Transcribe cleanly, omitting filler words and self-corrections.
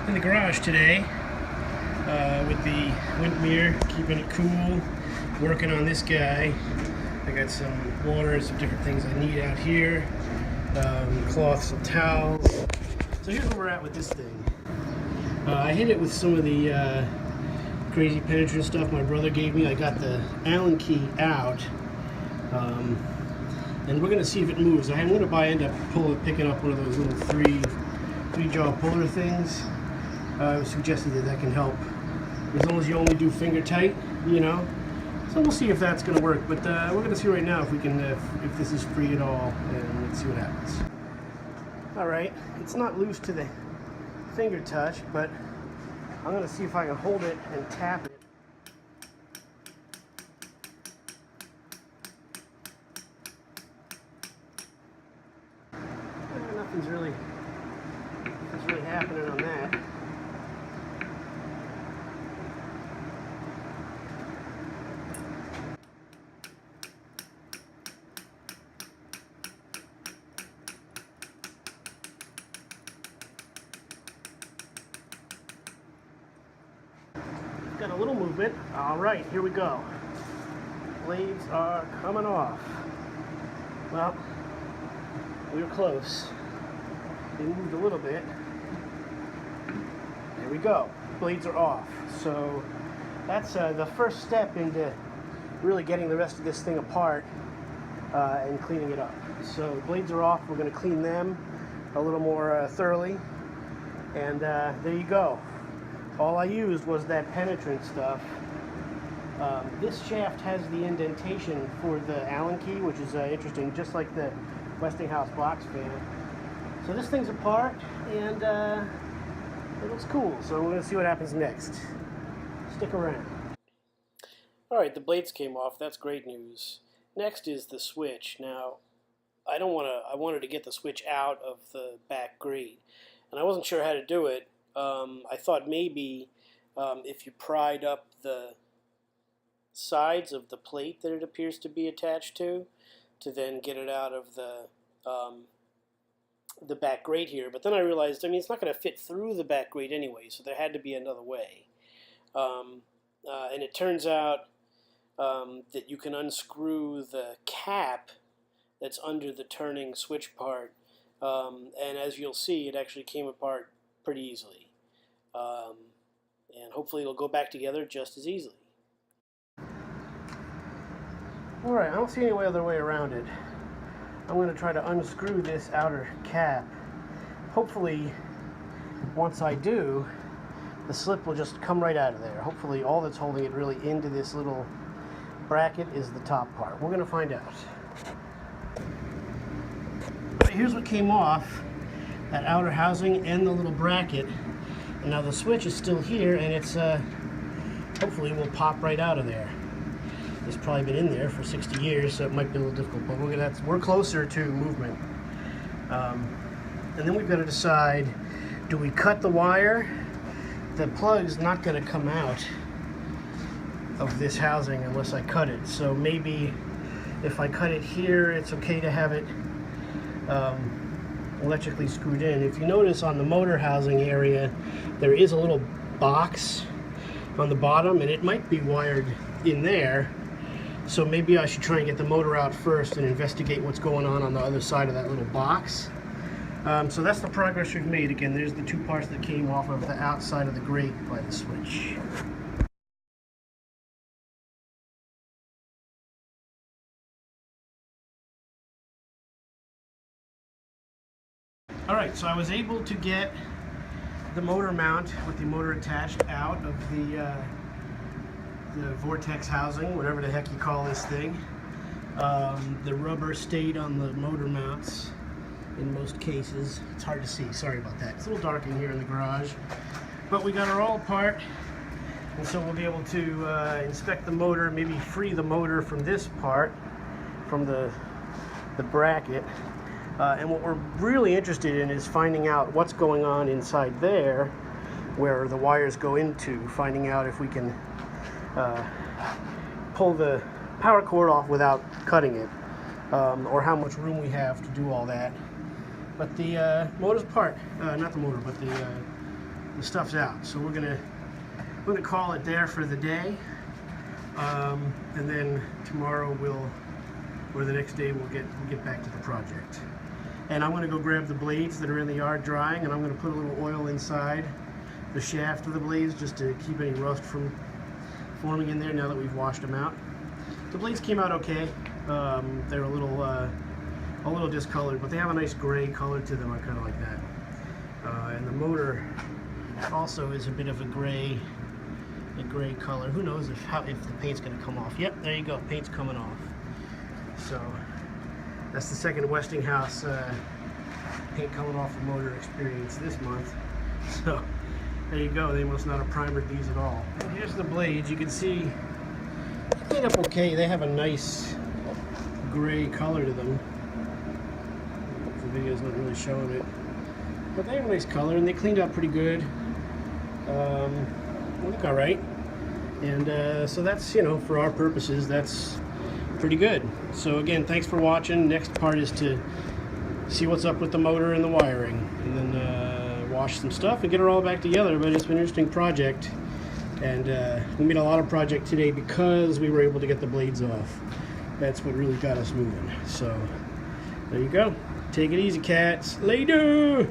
in the garage today with the wind mirror, keeping it cool, working on this guy. I got some water and some different things I need out here, cloths and towels. So here's where we're at with this thing. I hit it with some of the crazy penetrant stuff my brother gave me. I got the Allen key out, and we're going to see if it moves. I'm going to end up picking up one of those little three-jaw puller things. I was suggested that can help as long as you only do finger tight, you know. So we'll see if that's going to work. But we're going to see right now if we can, if this is free at all, and let's see what happens. All right, it's not loose to the finger touch, but I'm going to see if I can hold it and tap it. Nothing's really happening on that. Got a little movement. All right, here we go. Blades are coming off. Well, we were close. They moved a little bit. There we go. Blades are off. So that's the first step into really getting the rest of this thing apart and cleaning it up. So blades are off. We're going to clean them a little more thoroughly. And there you go. All I used was that penetrant stuff. This shaft has the indentation for the Allen key, which is interesting, just like the Westinghouse box fan. So this thing's apart, and it looks cool. So we're going to see what happens next. Stick around. All right, the blades came off. That's great news. Next is the switch. Now, I wanted to get the switch out of the back grate, and I wasn't sure how to do it. I thought maybe if you pried up the sides of the plate that it appears to be attached to then get it out of the back grate here. But then I realized, I mean, it's not going to fit through the back grate anyway, so there had to be another way. And it turns out that you can unscrew the cap that's under the turning switch part, and as you'll see, it actually came apart pretty easily. And hopefully it'll go back together just as easily. Alright, I don't see any other way around it. I'm going to try to unscrew this outer cap. Hopefully, once I do, the slip will just come right out of there. Hopefully all that's holding it really into this little bracket is the top part. We're going to find out. But here's what came off. That outer housing and the little bracket. And now the switch is still here, and it's hopefully will pop right out of there. It's probably been in there for 60 years, so it might be a little difficult, but we're closer to movement. And then we've got to decide, do we cut the wire? The plug's not going to come out of this housing unless I cut it. So maybe if I cut it here, it's okay to have it electrically screwed in. If you notice on the motor housing area, there is a little box on the bottom, and it might be wired in there. So maybe I should try and get the motor out first and investigate what's going on the other side of that little box. So that's the progress we've made. Again, there's the two parts that came off of the outside of the grate by the switch. Alright, so I was able to get the motor mount with the motor attached out of the vortex housing, whatever the heck you call this thing. The rubber stayed on the motor mounts in most cases. It's hard to see, sorry about that. It's a little dark in here in the garage. But we got her all apart, and so we'll be able to inspect the motor, maybe free the motor from this part, from the bracket. And what we're really interested in is finding out what's going on inside there, where the wires go into, finding out if we can pull the power cord off without cutting it, or how much room we have to do all that. But the motor's apart, not the motor, but the the stuff's out. So we're gonna call it there for the day, and then tomorrow or the next day we'll get back to the project. And I'm gonna go grab the blades that are in the yard drying, and I'm gonna put a little oil inside the shaft of the blades just to keep any rust from forming in there now that we've washed them out. The blades came out okay. They're a little discolored, but they have a nice gray color to them. I kind of like that. And the motor also is a bit of a gray color. Who knows if the paint's going to come off? Yep, there you go. Paint's coming off. So that's the second Westinghouse paint coming off the motor experience this month. So there you go. They must not have primered these at all. And here's the blades. You can see they cleaned up okay. They have a nice gray color to them. The video's not really showing it, but they have a nice color, and they cleaned up pretty good. They look all right, and so that's, for our purposes, that's pretty good. So again, thanks for watching. Next part is to see what's up with the motor and the wiring, and then wash some stuff and get it all back together. But it's been an interesting project, and we made a lot of project today because we were able to get the blades off. That's what really got us moving. So there you go. Take it easy, cats. Later.